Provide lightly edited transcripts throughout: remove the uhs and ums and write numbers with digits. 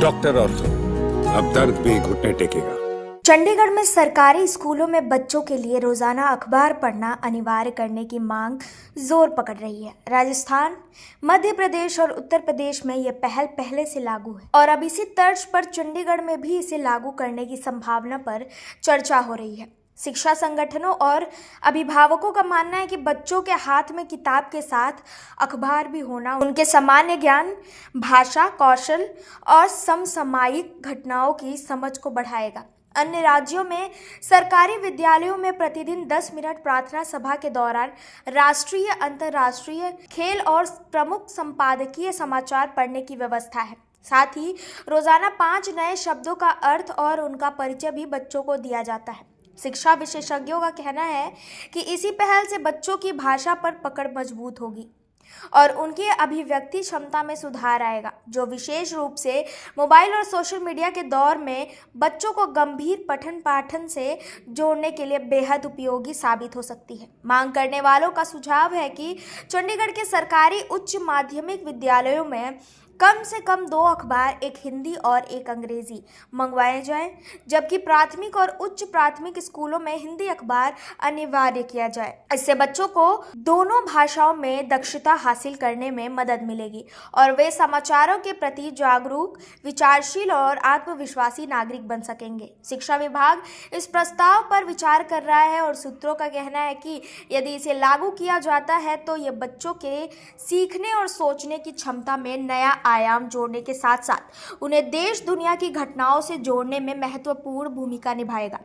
Doctor ortho, अब दर्द भी घुटने टेकेगा। चंडीगढ़ में सरकारी स्कूलों में बच्चों के लिए रोजाना अखबार पढ़ना अनिवार्य करने की मांग जोर पकड़ रही है। राजस्थान, मध्य प्रदेश और उत्तर प्रदेश में यह पहल पहले से लागू है और अब इसी तर्ज पर चंडीगढ़ में भी इसे लागू करने की संभावना पर चर्चा हो रही है। शिक्षा संगठनों और अभिभावकों का मानना है कि बच्चों के हाथ में किताब के साथ अखबार भी होना उनके सामान्य ज्ञान, भाषा, कौशल और समसामयिक घटनाओं की समझ को बढ़ाएगा। अन्य राज्यों में सरकारी विद्यालयों में प्रतिदिन 10 मिनट प्रार्थना सभा के दौरान राष्ट्रीय, अंतर्राष्ट्रीय, खेल और प्रमुख संपादकीय समाचार पढ़ने की व्यवस्था है। साथ ही रोजाना 5 नए शब्दों का अर्थ और उनका परिचय भी बच्चों को दिया जाता है। शिक्षा विशेषज्ञों का कहना है कि इसी पहल से बच्चों की भाषा पर पकड़ मजबूत होगी और उनकी अभिव्यक्ति क्षमता में सुधार आएगा, जो विशेष रूप से मोबाइल और सोशल मीडिया के दौर में बच्चों को गंभीर पठन पाठन से जोड़ने के लिए बेहद उपयोगी साबित हो सकती है। मांग करने वालों का सुझाव है कि चंडीगढ़ के सरकारी उच्च माध्यमिक विद्यालयों में कम से कम 2 अखबार, एक हिंदी और एक अंग्रेजी मंगवाए जाएं, जबकि प्राथमिक और उच्च प्राथमिक स्कूलों में हिंदी अखबार अनिवार्य किया जाए। इससे बच्चों को दोनों भाषाओं में दक्षता हासिल करने में मदद मिलेगी और वे समाचारों के प्रति जागरूक, विचारशील और आत्मविश्वासी नागरिक बन सकेंगे। शिक्षा विभाग इस प्रस्ताव पर विचार कर रहा है और सूत्रों का कहना है कि यदि इसे लागू किया जाता है तो ये बच्चों के सीखने और सोचने की क्षमता में नया आयाम जोड़ने के साथ साथ उन्हें देश दुनिया की घटनाओं से जोड़ने में महत्वपूर्ण भूमिका निभाएगा।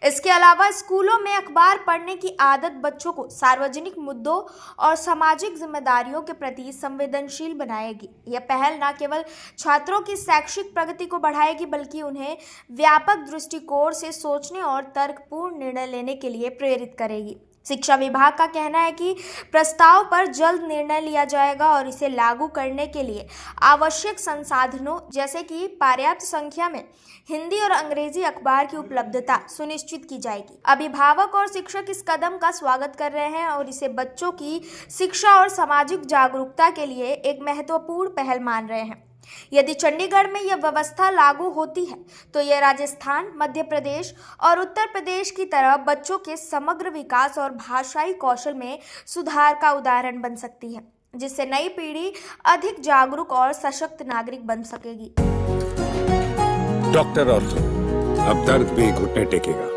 इसके अलावा स्कूलों में अखबार पढ़ने की आदत बच्चों को सार्वजनिक मुद्दों और सामाजिक जिम्मेदारियों के प्रति संवेदनशील बनाएगी। यह पहल न केवल छात्रों की शैक्षिक प्रगति को बढ़ाएगी, बल्कि उन्हें व्यापक दृष्टिकोण से सोचने और तर्कपूर्ण निर्णय लेने के लिए प्रेरित करेगी। शिक्षा विभाग का कहना है कि प्रस्ताव पर जल्द निर्णय लिया जाएगा और इसे लागू करने के लिए आवश्यक संसाधनों जैसे कि पर्याप्त संख्या में हिंदी और अंग्रेजी अखबार की उपलब्धता सुनिश्चित की जाएगी। अभिभावक और शिक्षक इस कदम का स्वागत कर रहे हैं और इसे बच्चों की शिक्षा और सामाजिक जागरूकता के लिए एक महत्वपूर्ण पहल मान रहे हैं। यदि चंडीगढ़ में यह व्यवस्था लागू होती है तो यह राजस्थान, मध्य प्रदेश और उत्तर प्रदेश की तरह बच्चों के समग्र विकास और भाषाई कौशल में सुधार का उदाहरण बन सकती है, जिससे नई पीढ़ी अधिक जागरूक और सशक्त नागरिक बन सकेगी। डॉक्टर ऑर्थो, अब दर्द भी घुटने टेकेगा।